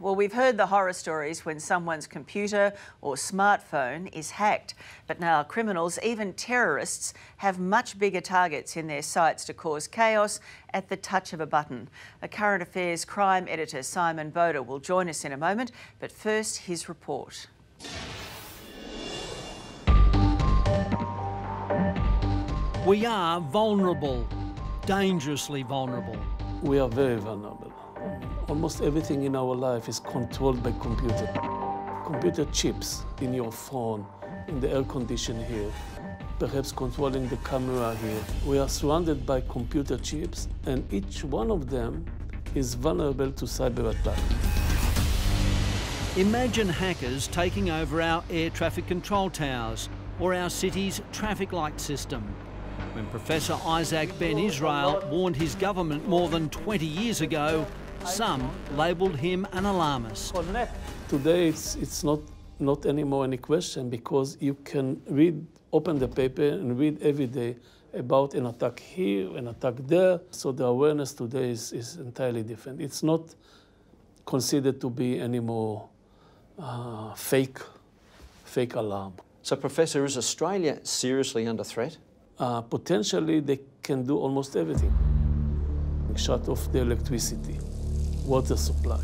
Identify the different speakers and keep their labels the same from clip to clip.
Speaker 1: Well, we've heard the horror stories when someone's computer or smartphone is hacked. But now criminals, even terrorists, have much bigger targets in their sights to cause chaos at the touch of a button. A current affairs crime editor, Simon Boda, will join us in a moment. But first, his report.
Speaker 2: We are vulnerable, dangerously vulnerable.
Speaker 3: We are very vulnerable. Almost everything in our life is controlled by computer. Computer chips in your phone, in the air conditioner here, perhaps controlling the camera here. We are surrounded by computer chips, and each one of them is vulnerable to cyber attack.
Speaker 2: Imagine hackers taking over our air traffic control towers or our city's traffic light system. When Professor Isaac Ben Israel warned his government more than 20 years ago, some labelled him an alarmist.
Speaker 3: Today it's not anymore any question, because you can open the paper and read every day about an attack here, an attack there. So the awareness today is entirely different. It's not considered to be any more fake alarm.
Speaker 4: So, Professor, is Australia seriously under threat?
Speaker 3: Potentially, they can do almost everything. Shut off the electricity, water supply,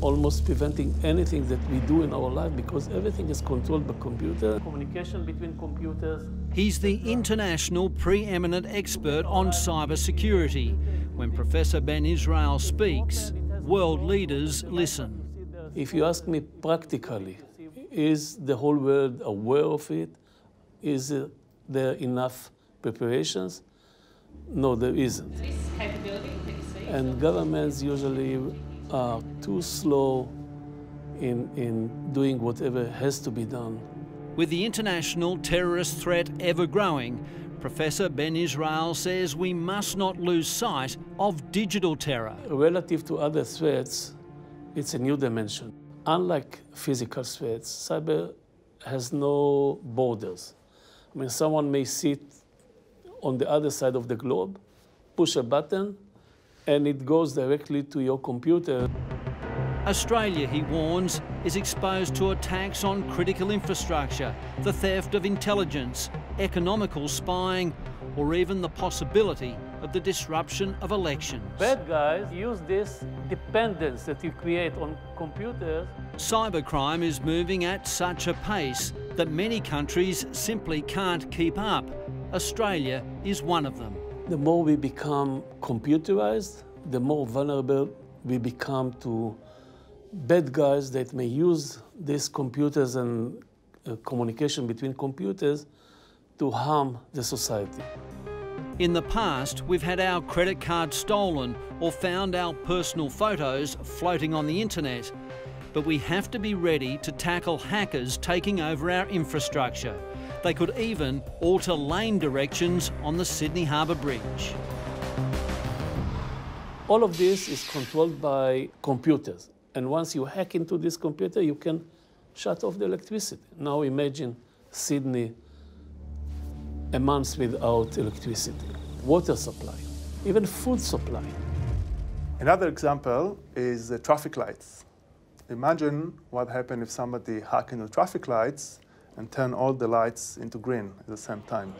Speaker 3: almost preventing anything that we do in our life, because everything is controlled by computer. Communication between computers.
Speaker 2: He's the international preeminent expert on cyber security. When Professor Ben Israel speaks, world leaders listen.
Speaker 3: If you ask me practically, is the whole world aware of it? Is there enough preparations? No, there isn't. And governments usually are too slow in doing whatever has to be done.
Speaker 2: With the international terrorist threat ever growing, Professor Ben Israel says we must not lose sight of digital terror.
Speaker 3: Relative to other threats, it's a new dimension. Unlike physical threats, cyber has no borders. I mean, someone may sit on the other side of the globe, push a button, and it goes directly to your computer.
Speaker 2: Australia, he warns, is exposed to attacks on critical infrastructure, the theft of intelligence, economical spying, or even the possibility of the disruption of elections.
Speaker 3: Bad guys use this dependence that you create on computers.
Speaker 2: Cybercrime is moving at such a pace that many countries simply can't keep up. Australia is one of them.
Speaker 3: The more we become computerized, the more vulnerable we become to bad guys that may use these computers and communication between computers to harm the society.
Speaker 2: In the past, we've had our credit cards stolen or found our personal photos floating on the internet. But we have to be ready to tackle hackers taking over our infrastructure. They could even alter lane directions on the Sydney Harbour Bridge.
Speaker 3: All of this is controlled by computers. And once you hack into this computer, you can shut off the electricity. Now imagine Sydney a month without electricity, water supply, even food supply.
Speaker 5: Another example is the traffic lights. Imagine what happened if somebody hacked into traffic lights and turned all the lights into green at the same time.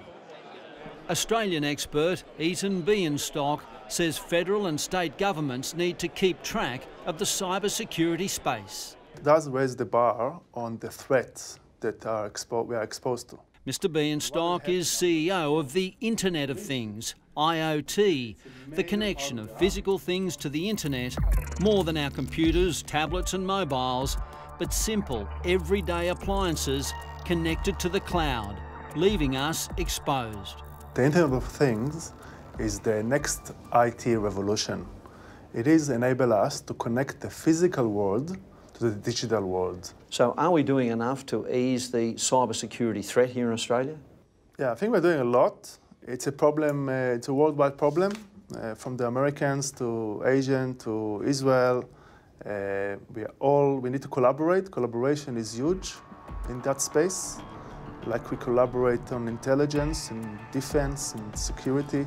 Speaker 2: Australian expert Eitan Bienstock says federal and state governments need to keep track of the cybersecurity space.
Speaker 5: It does raise the bar on the threats that we are exposed to.
Speaker 2: Mr. Bienstock is CEO of the Internet of Things, IoT, the connection of physical things to the internet, more than our computers, tablets and mobiles, but simple, everyday appliances connected to the cloud, leaving us exposed.
Speaker 5: The Internet of Things is the next IT revolution. It is enable us to connect the physical world to the digital world.
Speaker 4: So are we doing enough to ease the cybersecurity threat here in Australia?
Speaker 5: Yeah, I think we're doing a lot. It's a problem, it's a worldwide problem, from the Americans to Asian to Israel. We need to collaborate. Collaboration is huge in that space. Like we collaborate on intelligence and defense and security.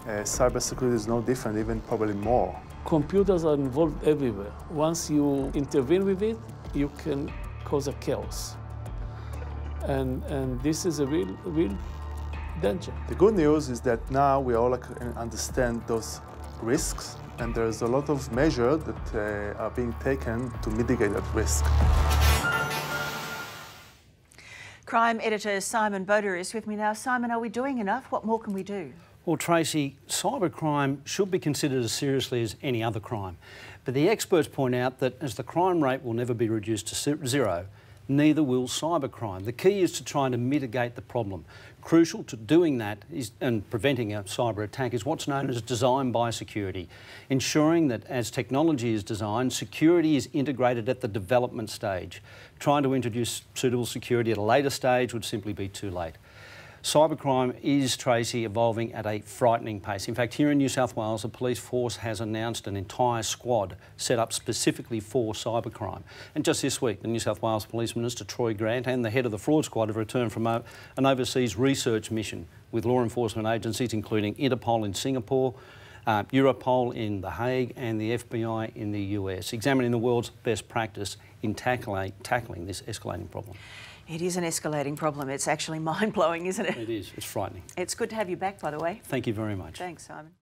Speaker 5: Cybersecurity is no different, even probably more.
Speaker 3: Computers are involved everywhere. Once you intervene with it, you can cause a chaos. And this is a real danger.
Speaker 5: The good news is that now we all understand those risks, and there's a lot of measures that are being taken to mitigate that risk.
Speaker 1: Crime editor Simon Boda is with me now. Simon, are we doing enough? What more can we do?
Speaker 2: Well, Tracy, cybercrime should be considered as seriously as any other crime. But the experts point out that as the crime rate will never be reduced to zero, neither will cybercrime. The key is to try to mitigate the problem. Crucial to doing that and preventing a cyber attack is what's known as design by security, ensuring that as technology is designed, security is integrated at the development stage. Trying to introduce suitable security at a later stage would simply be too late. Cybercrime is, Tracy, evolving at a frightening pace. In fact, here in New South Wales, the police force has announced an entire squad set up specifically for cybercrime. And just this week, the New South Wales Police Minister, Troy Grant, and the head of the fraud squad have returned from an overseas research mission with law enforcement agencies, including Interpol in Singapore, Europol in The Hague, and the FBI in the US, examining the world's best practice in tackling this escalating problem.
Speaker 1: It is an escalating problem. It's actually mind-blowing, isn't it?
Speaker 2: It is. It's frightening.
Speaker 1: It's good to have you back, by the way.
Speaker 2: Thank you very much.
Speaker 1: Thanks, Simon.